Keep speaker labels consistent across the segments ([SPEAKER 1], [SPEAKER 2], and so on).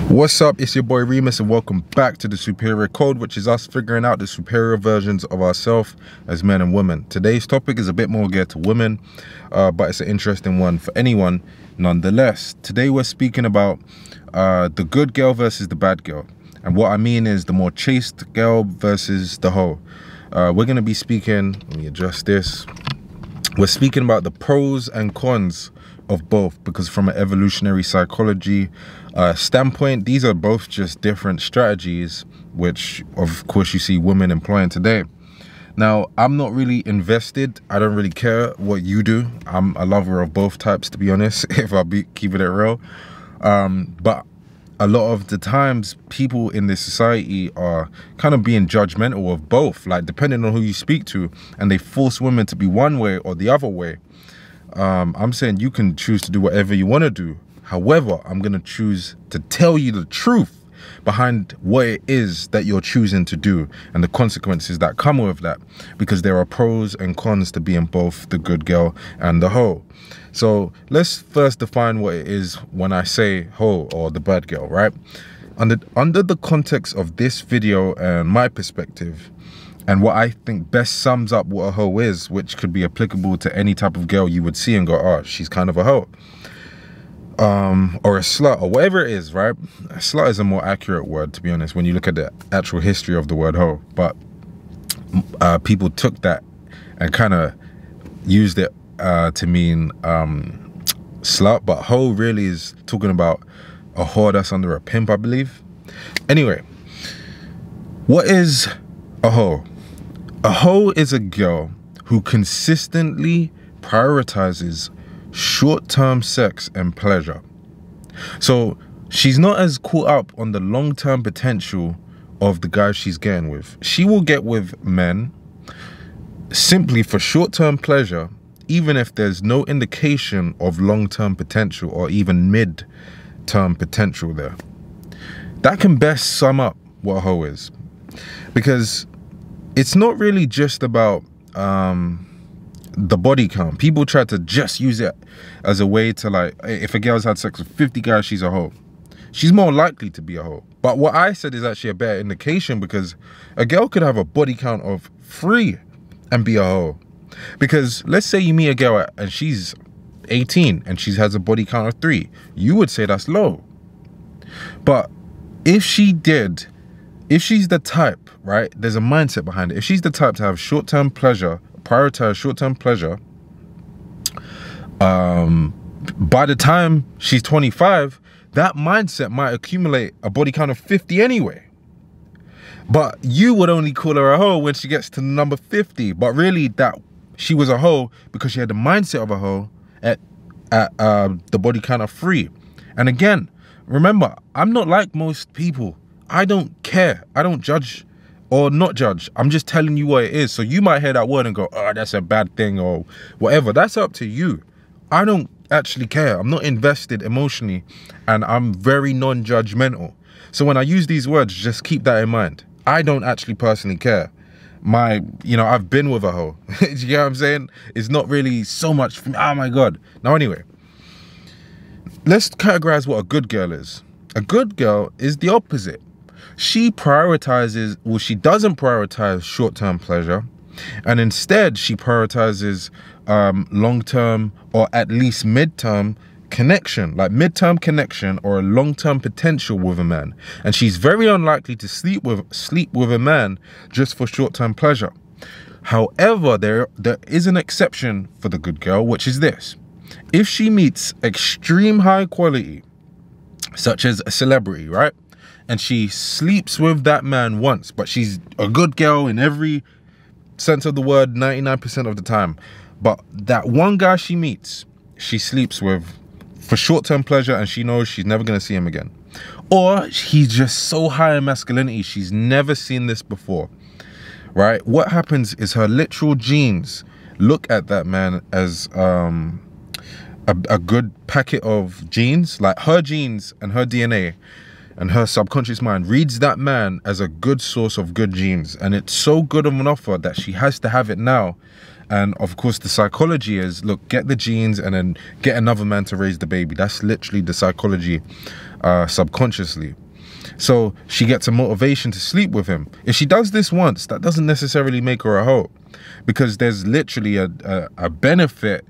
[SPEAKER 1] What's up, it's your boy Reemus and welcome back to the Superior Code, which is us figuring out the superior versions of ourselves as men and women. Today's topic is a bit more geared to women, but it's an interesting one for anyone nonetheless. Today we're speaking about the good girl versus the bad girl. And what I mean is the more chaste girl versus the hoe. We're going to be speaking, let me adjust this. We're speaking about the pros and cons of both, because from an evolutionary psychology standpoint, these are both just different strategies which of course you see women employing today. Now, I'm not really invested. I don't really care what you do. I'm a lover of both types, to be honest, if I'll be keeping it real. But a lot of the times people in this society are kind of being judgmental of both, like depending on who you speak to, and they force women to be one way or the other way. I'm saying you can choose to do whatever you want to do. However, I'm going to choose to tell you the truth behind what it is that you're choosing to do and the consequences that come with that, because there are pros and cons to being both the good girl and the hoe. So let's first define what it is when I say hoe or the bad girl, right? Under the context of this video and my perspective, and what I think best sums up what a hoe is, which could be applicable to any type of girl you would see and go, oh, she's kind of a hoe. Or a slut, or whatever it is, right? A slut is a more accurate word, to be honest, when you look at the actual history of the word hoe. But people took that and kind of used it to mean slut. But hoe really is talking about a whore that's under a pimp, I believe. Anyway, what is a hoe? A hoe is a girl who consistently prioritizes short-term sex and pleasure. So she's not as caught up on the long-term potential of the guys she's getting with. She will get with men simply for short-term pleasure, even if there's no indication of long-term potential or even mid-term potential there. That can best sum up what a hoe is, because it's not really just about the body count. People try to just use it as a way to, like, if a girl's had sex with 50 guys, she's a hoe. She's more likely to be a hoe. But what I said is actually a better indication, because a girl could have a body count of 3 and be a hoe. Because let's say you meet a girl and she's 18 and she has a body count of 3. You would say that's low. But if she's the type, right, there's a mindset behind it. If she's the type to have short-term pleasure, prioritize short-term pleasure, by the time she's 25, that mindset might accumulate a body count of 50 anyway. But you would only call her a hoe when she gets to number 50. But really, that she was a hoe because she had the mindset of a hoe at the body count of 3. And again, remember, I'm not like most people. I don't care. I don't judge or not judge. I'm just telling you what it is. So you might hear that word and go, oh, that's a bad thing or whatever. That's up to you. I don't actually care. I'm not invested emotionally, and I'm very non-judgmental. So when I use these words, just keep that in mind. I don't actually personally care. I've been with a hoe. You get what I'm saying? It's not really so much for me. Oh my God. Now anyway, let's categorize what a good girl is. A good girl is the opposite. She prioritizes, well, she doesn't prioritize short-term pleasure, and instead she prioritizes long-term or at least mid-term connection, like mid-term connection or a long-term potential with a man. And she's very unlikely to sleep with a man just for short-term pleasure. However, there is an exception for the good girl, which is this. If she meets extreme high quality, such as a celebrity, right? And she sleeps with that man once, but she's a good girl in every sense of the word 99% of the time. But that one guy she meets, she sleeps with for short-term pleasure, and she knows she's never going to see him again. Or he's just so high in masculinity, she's never seen this before, right? What happens is her literal genes look at that man as a good packet of genes, like her genes and her DNA and her subconscious mind reads that man as a good source of good genes, and it's so good of an offer that she has to have it now. And of course the psychology is, look, get the genes and then get another man to raise the baby. That's literally the psychology subconsciously. So she gets a motivation to sleep with him. If she does this once, that doesn't necessarily make her a hoe, because there's literally a benefit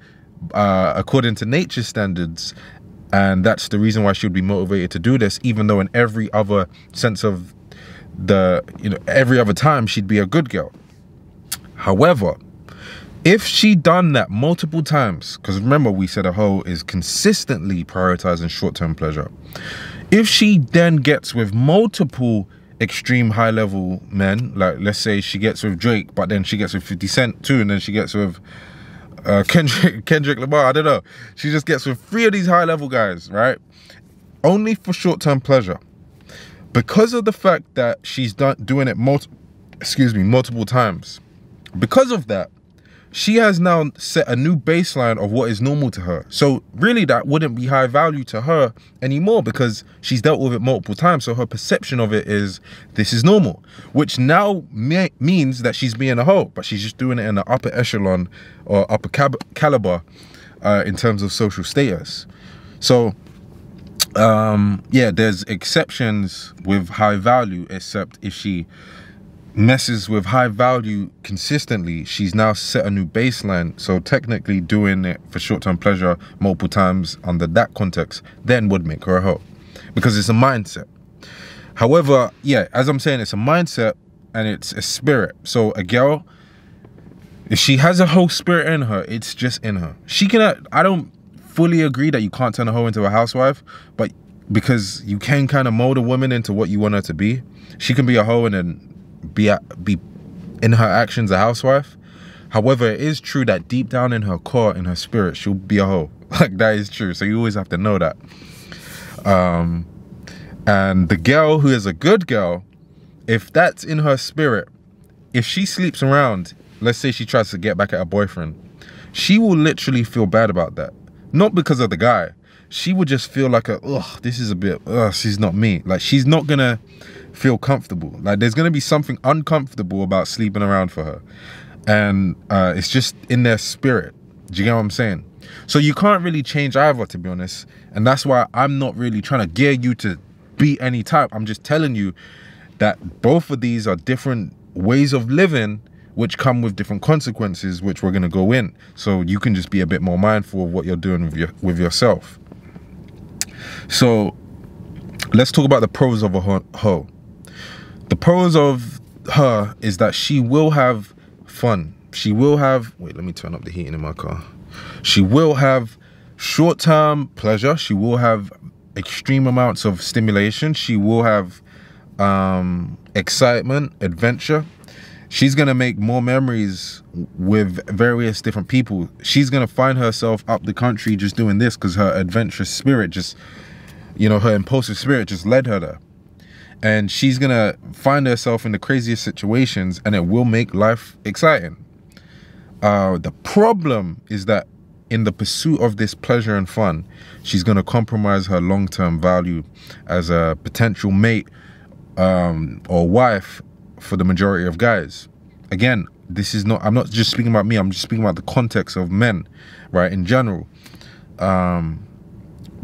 [SPEAKER 1] according to nature standards, and that's the reason why she would be motivated to do this, even though in every other sense of the, every other time she'd be a good girl. However, if she done that multiple times, because remember we said a hoe is consistently prioritizing short-term pleasure. If she then gets with multiple extreme high-level men, like let's say she gets with Drake, but then she gets with 50 Cent too, and then she gets with Kendrick Lamar, I don't know. She just gets with 3 of these high-level guys, right? Only for short-term pleasure. Because of the fact that she's doing it multiple times. Because of that, she has now set a new baseline of what is normal to her. So really that wouldn't be high value to her anymore, because she's dealt with it multiple times. So her perception of it is, this is normal, which now means that she's being a hoe, but she's just doing it in the upper echelon or upper caliber in terms of social status. So yeah, there's exceptions with high value, except if she messes with high value consistently, she's now set a new baseline. So technically doing it for short-term pleasure multiple times under that context then would make her a hoe, because it's a mindset. However, yeah, as I'm saying, it's a mindset and it's a spirit. So a girl, if she has a hoe spirit in her, it's just in her. She can, I don't fully agree that you can't turn a hoe into a housewife, but because you can kind of mold a woman into what you want her to be. She can be a hoe and then be in her actions a housewife. However, it is true that deep down in her core, in her spirit, she'll be a hoe. Like, that is true. So you always have to know that. And the girl who is a good girl, if that's in her spirit, if she sleeps around, let's say she tries to get back at her boyfriend, she will literally feel bad about that. Not because of the guy. She would just feel like this is a bit, she's not me. Like, she's not gonna feel comfortable. Like, there's gonna be something uncomfortable about sleeping around for her. And it's just in their spirit. Do you get what I'm saying? So you can't really change either, to be honest. And that's why I'm not really trying to gear you to be any type. I'm just telling you that both of these are different ways of living, which come with different consequences, which we're gonna go in. So you can just be a bit more mindful of what you're doing with yourself. So let's talk about the pros of a hoe. The pros of her is that she will have fun. She will have, wait, let me turn up the heating in my car. She will have short-term pleasure. She will have extreme amounts of stimulation. She will have excitement, adventure. She's gonna make more memories with various different people. She's gonna find herself up the country just doing this because her adventurous spirit just, her impulsive spirit just led her there. And she's gonna find herself in the craziest situations, and it will make life exciting. The problem is that in the pursuit of this pleasure and fun, she's gonna compromise her long-term value as a potential mate or wife for the majority of guys. Again, this is not, I'm not just speaking about me, I'm just speaking about the context of men, right, in general.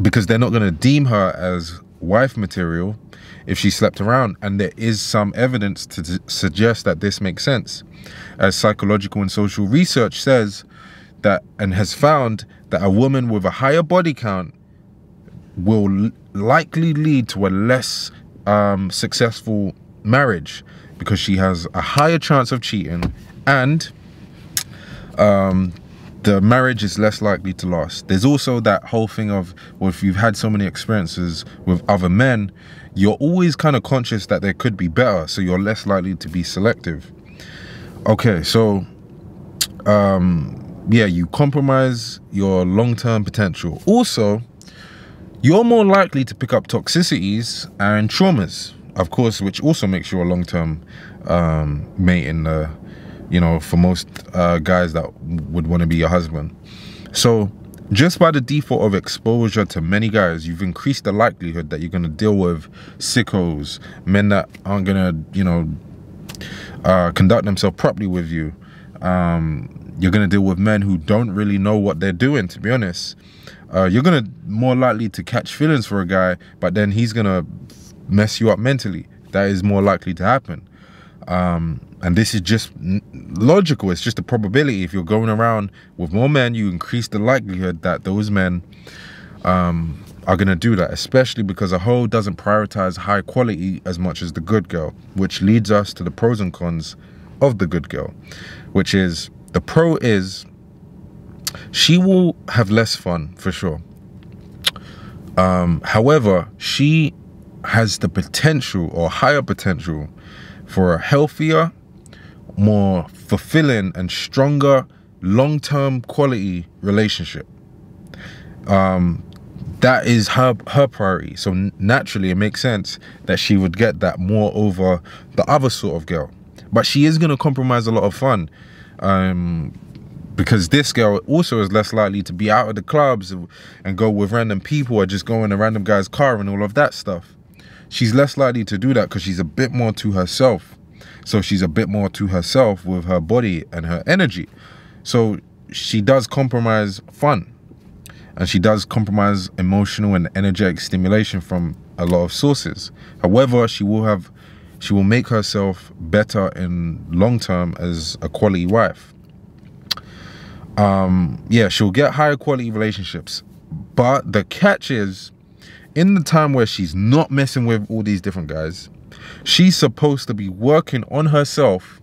[SPEAKER 1] Because they're not gonna deem her as wife material if she slept around, and there is some evidence to suggest that this makes sense, as psychological and social research says that, and has found that a woman with a higher body count will likely lead to a less successful marriage, because she has a higher chance of cheating, and the marriage is less likely to last. There's also that whole thing of, well, if you've had so many experiences with other men, you're always kind of conscious that there could be better, so you're less likely to be selective. Okay, so yeah, you compromise your long-term potential. Also, you're more likely to pick up toxicities and traumas, of course, which also makes you a long-term mate in the, for most guys that would want to be your husband. So just by the default of exposure to many guys, you've increased the likelihood that you're going to deal with sickos, men that aren't going to, conduct themselves properly with you. You're going to deal with men who don't really know what they're doing, to be honest. you're gonna more likely to catch feelings for a guy, but then he's gonna mess you up mentally. That is more likely to happen. And this is just logical. It's just a probability. If you're going around with more men, you increase the likelihood that those men are gonna do that, especially because a hoe doesn't prioritize high quality as much as the good girl, which leads us to the pros and cons of the good girl, which is, the pro is she will have less fun for sure. However, she has the potential, or higher potential, for a healthier, more fulfilling and stronger long-term quality relationship. That is her priority. So naturally it makes sense that she would get that more over the other sort of girl. But she is going to compromise a lot of fun, because this girl also is less likely to be out of the clubs and go with random people, or just go in a random guy's car and all of that stuff. She's less likely to do that because she's a bit more to herself. So she's a bit more to herself with her body and her energy. So she does compromise fun, and she does compromise emotional and energetic stimulation from a lot of sources. However, she will make herself better in long term as a quality wife. Yeah, she'll get higher quality relationships, but the catch is, in the time where she's not messing with all these different guys, she's supposed to be working on herself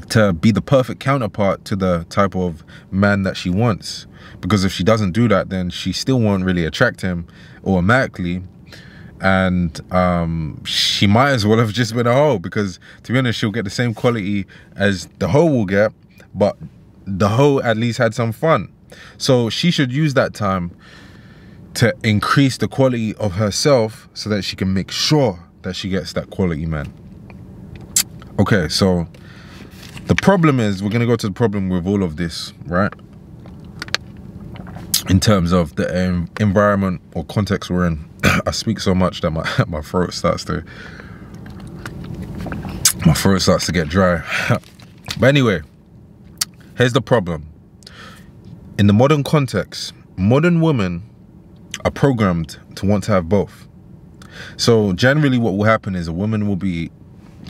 [SPEAKER 1] to be the perfect counterpart to the type of man that she wants. Because if she doesn't do that, then she still won't really attract him automatically. And she might as well have just been a hoe, because to be honest, she'll get the same quality as the hoe will get, but the hoe at least had some fun. So she should use that time to increase the quality of herself so that she can make sure that she gets that quality man. Okay, so the problem is, we're going to go to the problem with all of this, right? In terms of the environment or context we're in. I speak so much that my throat starts to get dry. But anyway, here's the problem. In the modern context, modern women are programmed to want to have both. So generally what will happen is, a woman will be,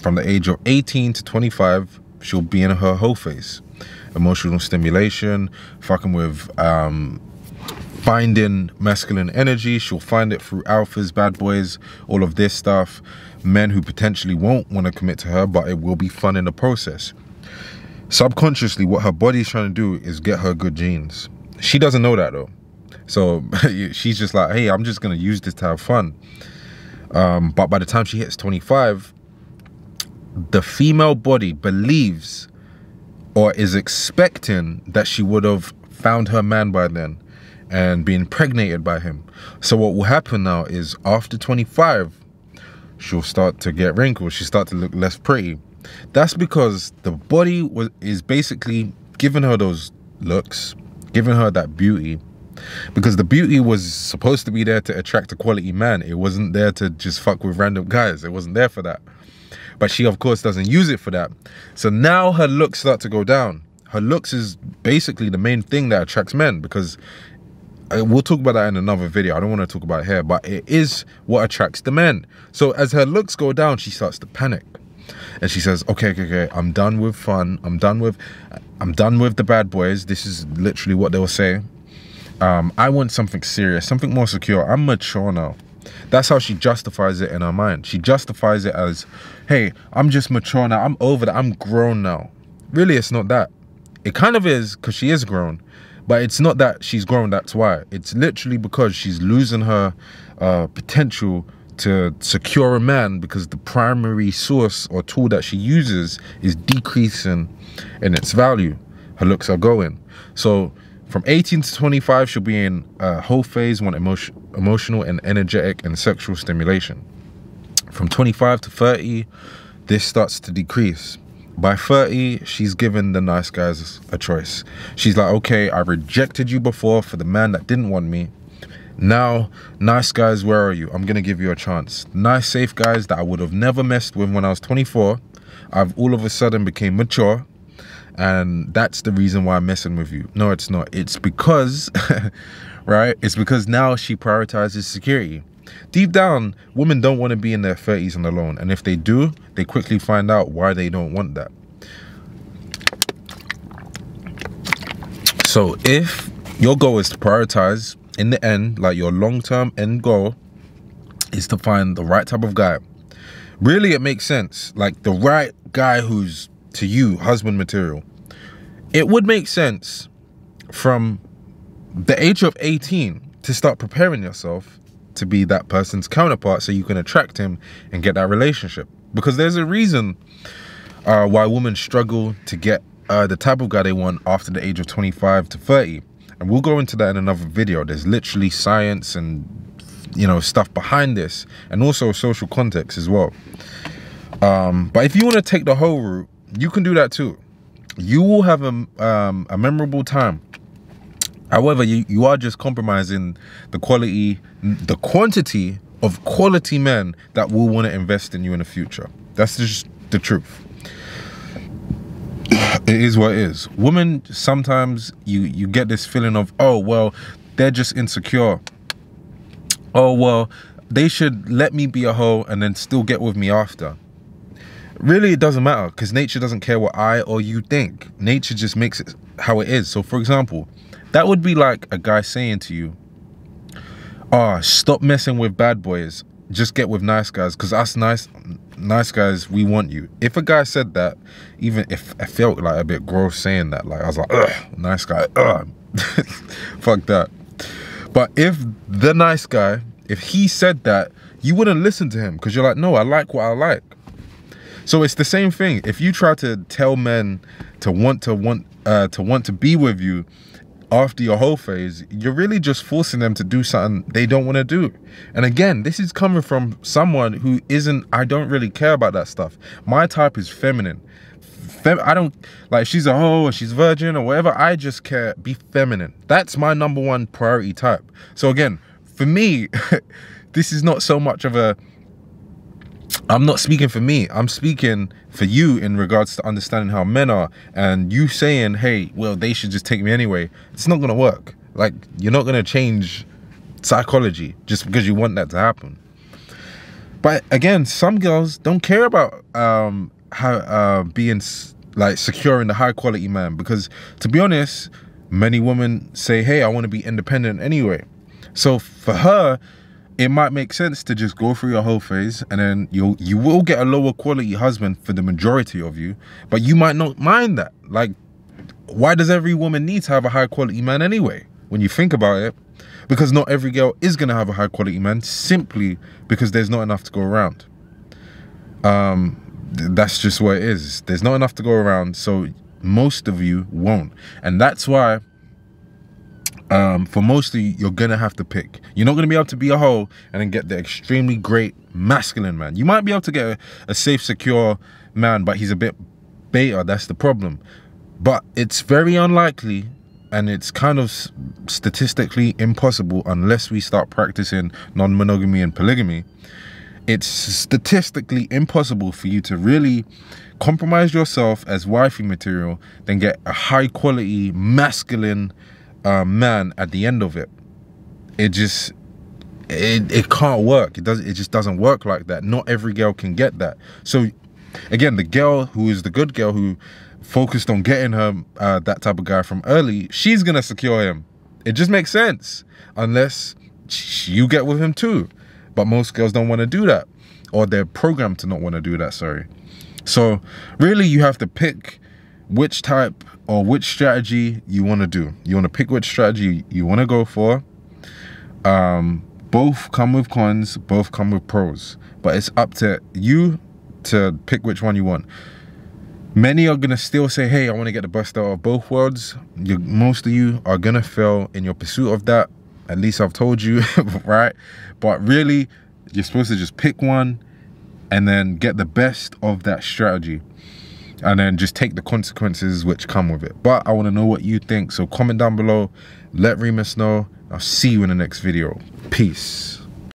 [SPEAKER 1] from the age of 18 to 25, she'll be in her hoe phase. Emotional stimulation, fucking with finding masculine energy. She'll find it through alphas, bad boys, all of this stuff. Men who potentially won't want to commit to her, but it will be fun in the process. Subconsciously, what her body's trying to do is get her good genes. She doesn't know that though. So she's just like, hey, I'm just going to use this to have fun. But by the time she hits 25, the female body believes, or is expecting, that she would have found her man by then and be impregnated by him. So what will happen now is, after 25, she'll start to get wrinkles. She'll start to look less pretty. That's because the body is basically giving her those looks, giving her that beauty, because the beauty was supposed to be there to attract a quality man. It wasn't there to just fuck with random guys. It wasn't there for that. But she, of course, doesn't use it for that. So now her looks start to go down. Her looks is basically the main thing that attracts men, because we'll talk about that in another video. I don't want to talk about it here, but it is what attracts the men. So as her looks go down, she starts to panic. And she says, okay, I'm done with fun. I'm done with the bad boys. This is literally what they'll say. I want something serious, something more secure. I'm mature now. That's how she justifies it in her mind. She justifies it as, hey, I'm just mature now. I'm over that. I'm grown now. Really, it's not that. It kind of is, because she is grown. But it's not that she's grown, that's why. It's literally because she's losing her potential to secure a man, because the primary source or tool that she uses is decreasing in its value. Her looks are going. So from 18 to 25, she'll be in a whole phase, one emotional and energetic and sexual stimulation. From 25 to 30, this starts to decrease. By 30, she's given the nice guys a choice. She's like, okay, I rejected you before for the man that didn't want me. Now, nice guys, where are you? I'm going to give you a chance. Nice, safe guys that I would have never messed with when I was 24. I've all of a sudden became mature. and that's the reason why I'm messing with you. No, it's not. It's because, right? It's because now she prioritizes security. Deep down, women don't want to be in their 30s and alone. And if they do, they quickly find out why they don't want that. So if your goal is to prioritize, in the end, like your long-term end goal is to find the right type of guy. Really, it makes sense. Like the right guy who's, to you, husband material. It would make sense from the age of 18 to start preparing yourself to be that person's counterpart so you can attract him and get that relationship. Because there's a reason why women struggle to get the type of guy they want after the age of 25 to 30. And we'll go into that in another video. There's literally science and, you know, stuff behind this, and also social context as well. But if you want to take the whole route, you can do that too. You will have a memorable time. However, you are just compromising the quality, the quantity of quality men that will want to invest in you in the future. That's just the truth. It is what it is. Women, sometimes you get this feeling of, oh, well, they're just insecure. Oh, well, they should let me be a hoe and then still get with me after. Really, it doesn't matter, because nature doesn't care what I or you think. Nature just makes it how it is. So, for example, that would be like a guy saying to you, oh, stop messing with bad boys. Just get with nice guys, because us nice guys, we want you. If a guy said that, even if I felt like a bit gross saying that, like I was like, ugh, nice guy, ugh. Fuck that. But if the nice guy, if he said that, you wouldn't listen to him, because you're like, no, I like what I like. So it's the same thing. If you try to tell men to want to be with you after your whole phase, you're really just forcing them to do something they don't want to do. And again, this is coming from someone who isn't, I don't really care about that stuff. My type is feminine. I don't, like, she's a hoe or she's virgin or whatever. I just care, be feminine. That's my #1 priority type. So again, for me, this is not so much of a, I'm not speaking for me, I'm speaking for you in regards to understanding how men are, and you saying, hey, well, they should just take me anyway. It's not gonna work. Like, you're not gonna change psychology just because you want that to happen. But again, some girls don't care about being like securing the high quality man, because to be honest, many women say, hey, I want to be independent anyway. So for her, it might make sense to just go through your whole phase, and then you will get a lower quality husband for the majority of you, but you might not mind that. Like, why does every woman need to have a high quality man anyway, when you think about it? Because not every girl is going to have a high quality man, simply because there's not enough to go around. That's just what it is. There's not enough to go around, so most of you won't. And that's why for most of you, you're gonna have to pick. You're not gonna be able to be a hoe and then get the extremely great masculine man. You might be able to get a safe, secure man, but he's a bit beta. That's the problem. But it's very unlikely, and it's kind of statistically impossible, unless we start practicing non-monogamy and polygamy. It's statistically impossible for you to really compromise yourself as wifey material, then get a high quality masculine man at the end of it. It can't work. It just doesn't work like that. Not every girl can get that. So again, the girl who is the good girl, who focused on getting her that type of guy from early, she's gonna secure him. It just makes sense, unless you get with him too. But most girls don't want to do that, or they're programmed to not want to do that, sorry. So really, you have to pick which type or which strategy you want to do. You want to pick which strategy you want to go for. Both come with cons, both come with pros, but it's up to you to pick which one you want. Many are gonna still say, hey, I want to get the best out of both worlds. Most of you are gonna fail in your pursuit of that. At least I've told you, right? But really, you're supposed to just pick one and then get the best of that strategy, and then just take the consequences which come with it. But I want to know what you think, so comment down below, let Reemus know. I'll see you in the next video. Peace.